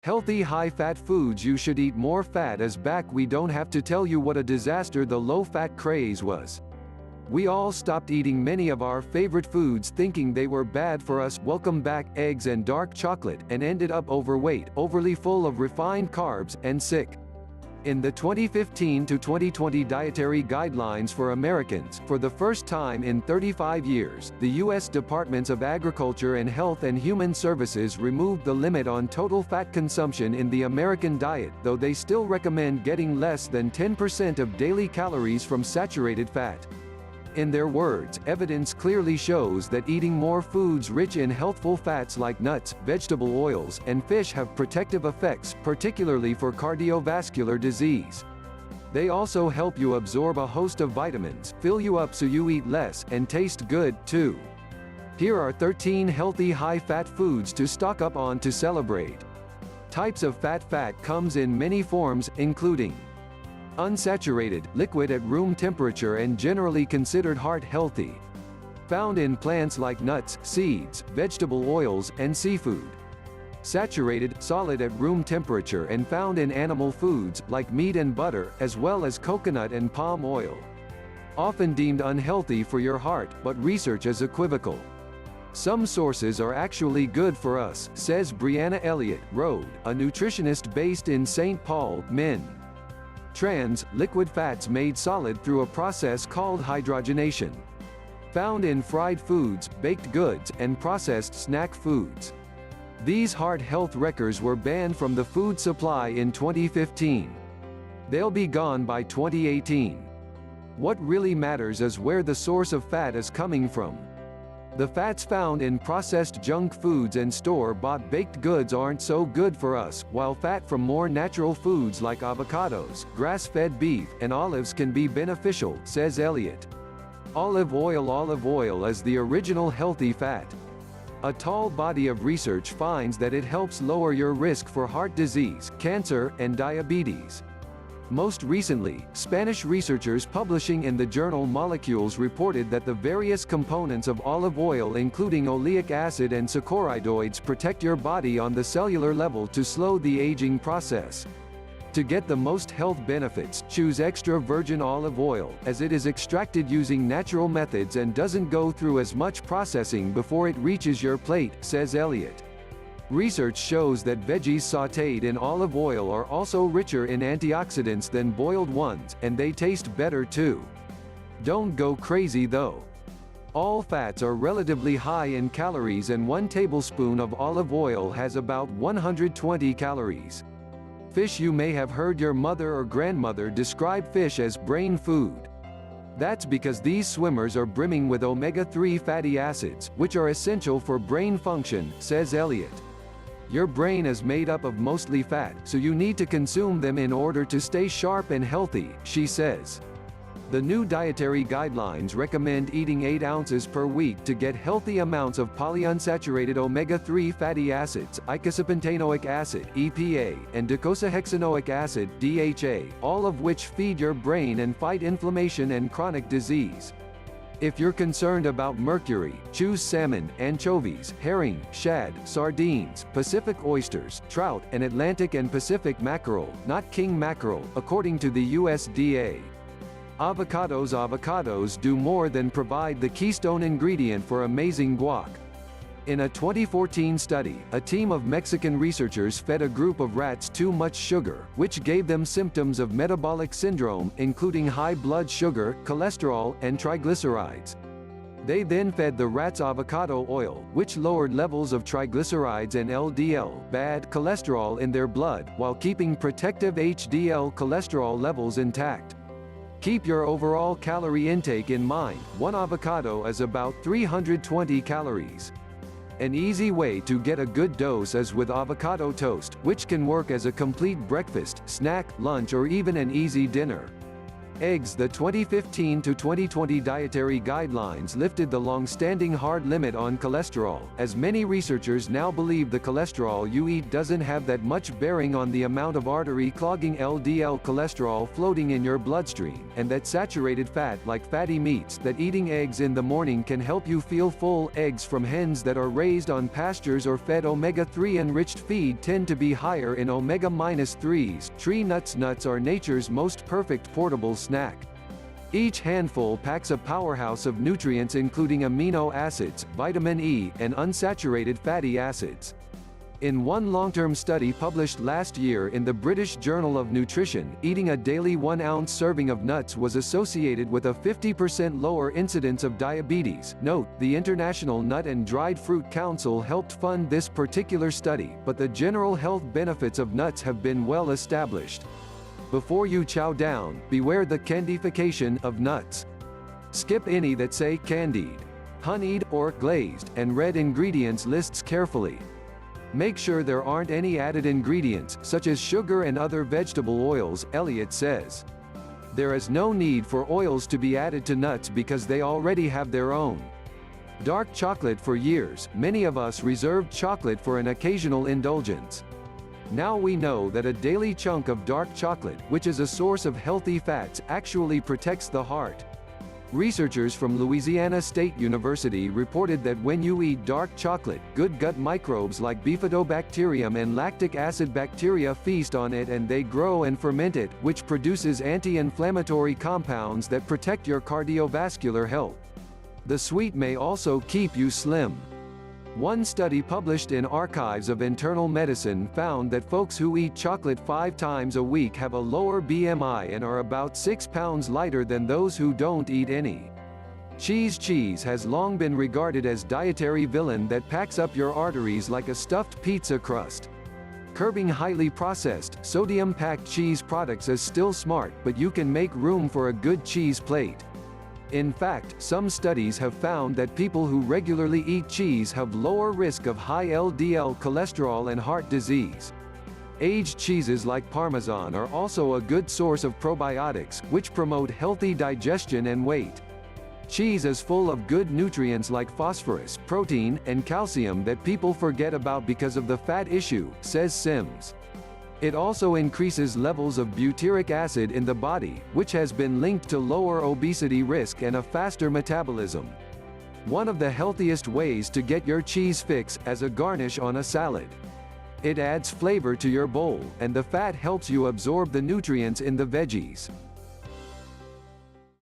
Healthy high-fat foods. You should eat more fat is back. We don't have to tell you what a disaster the low-fat craze was. We all stopped eating many of our favorite foods thinking they were bad for us. Welcome back, eggs and dark chocolate, and ended up overweight, overly full of refined carbs, and sick. In the 2015 to 2020 dietary guidelines for Americans, for the first time in 35 years, the U.S. Departments of Agriculture and Health and Human Services removed the limit on total fat consumption in the American diet, though they still recommend getting less than 10% of daily calories from saturated fat. In their words, evidence clearly shows that eating more foods rich in healthful fats like nuts, vegetable oils, and fish have protective effects, particularly for cardiovascular disease. They also help you absorb a host of vitamins, fill you up so you eat less, and taste good, too. Here are 13 healthy high-fat foods to stock up on to celebrate. Types of fat. Fat comes in many forms, including unsaturated, liquid at room temperature and generally considered heart-healthy. Found in plants like nuts, seeds, vegetable oils, and seafood. Saturated, solid at room temperature and found in animal foods, like meat and butter, as well as coconut and palm oil. Often deemed unhealthy for your heart, but research is equivocal. Some sources are actually good for us, says Brianna Elliott, Rhode, a nutritionist based in St. Paul, Maine. Trans, liquid fats made solid through a process called hydrogenation. Found in fried foods, baked goods, and processed snack foods. These heart health wreckers were banned from the food supply in 2015. They'll be gone by 2018. What really matters is where the source of fat is coming from. The fats found in processed junk foods and store-bought baked goods aren't so good for us, while fat from more natural foods like avocados, grass-fed beef, and olives can be beneficial, says Elliott. Olive oil is the original healthy fat. A tall body of research finds that it helps lower your risk for heart disease, cancer, and diabetes. Most recently, Spanish researchers publishing in the journal Molecules reported that the various components of olive oil including oleic acid and saccharidoids protect your body on the cellular level to slow the aging process. To get the most health benefits, choose extra virgin olive oil, as it is extracted using natural methods and doesn't go through as much processing before it reaches your plate, says Elliott. Research shows that veggies sautéed in olive oil are also richer in antioxidants than boiled ones, and they taste better too. Don't go crazy though. All fats are relatively high in calories and 1 tablespoon of olive oil has about 120 calories. Fish. You may have heard your mother or grandmother describe fish as brain food. That's because these swimmers are brimming with omega-3 fatty acids, which are essential for brain function, says Elliott. Your brain is made up of mostly fat, so you need to consume them in order to stay sharp and healthy, she says. The new dietary guidelines recommend eating 8 ounces per week to get healthy amounts of polyunsaturated omega-3 fatty acids, eicosapentaenoic acid (EPA), and docosahexaenoic acid (DHA), all of which feed your brain and fight inflammation and chronic disease. If you're concerned about mercury, choose salmon, anchovies, herring, shad, sardines, Pacific oysters, trout, and Atlantic and Pacific mackerel, not king mackerel, according to the USDA. Avocados do more than provide the keystone ingredient for amazing guac. In a 2014 study, a team of Mexican researchers fed a group of rats too much sugar, which gave them symptoms of metabolic syndrome, including high blood sugar, cholesterol, and triglycerides. They then fed the rats avocado oil, which lowered levels of triglycerides and LDL, bad cholesterol in their blood, while keeping protective HDL cholesterol levels intact. Keep your overall calorie intake in mind. 1 avocado is about 320 calories. An easy way to get a good dose is with avocado toast, which can work as a complete breakfast, snack, lunch, or even an easy dinner. Eggs. The 2015 to 2020 dietary guidelines lifted the long-standing hard limit on cholesterol, as many researchers now believe the cholesterol you eat doesn't have that much bearing on the amount of artery-clogging LDL cholesterol floating in your bloodstream, and that saturated fat like fatty meats that eating eggs in the morning can help you feel full. Eggs from hens that are raised on pastures or fed omega-3 enriched feed tend to be higher in omega-3s. Tree nuts. Nuts are nature's most perfect portable snack. Each handful packs a powerhouse of nutrients including amino acids, vitamin E, and unsaturated fatty acids. In one long-term study published last year in the British Journal of Nutrition, eating a daily 1-ounce serving of nuts was associated with a 50% lower incidence of diabetes. Note, the International Nut and Dried Fruit Council helped fund this particular study, but the general health benefits of nuts have been well established. Before you chow down, beware the candification of nuts. Skip any that say candied, honeyed, or glazed, and read ingredients lists carefully. Make sure there aren't any added ingredients, such as sugar and other vegetable oils, Elliott says. There is no need for oils to be added to nuts because they already have their own. Dark chocolate. For years, many of us reserved chocolate for an occasional indulgence. Now we know that a daily chunk of dark chocolate, which is a source of healthy fats, actually protects the heart. Researchers from Louisiana State University reported that when you eat dark chocolate, good gut microbes like bifidobacterium and lactic acid bacteria feast on it and they grow and ferment it, which produces anti-inflammatory compounds that protect your cardiovascular health. The sweet may also keep you slim. One study published in Archives of Internal Medicine found that folks who eat chocolate 5 times a week have a lower BMI and are about 6 pounds lighter than those who don't eat any. Cheese has long been regarded as dietary villain that packs up your arteries like a stuffed pizza crust. Curbing highly processed, sodium-packed cheese products is still smart, but you can make room for a good cheese plate. In fact, some studies have found that people who regularly eat cheese have lower risk of high LDL cholesterol and heart disease. Aged cheeses like Parmesan are also a good source of probiotics, which promote healthy digestion and weight. Cheese is full of good nutrients like phosphorus, protein, and calcium that people forget about because of the fat issue, says Sims. It also increases levels of butyric acid in the body, which has been linked to lower obesity risk and a faster metabolism. One of the healthiest ways to get your cheese fix, as a garnish on a salad. It adds flavor to your bowl, and the fat helps you absorb the nutrients in the veggies.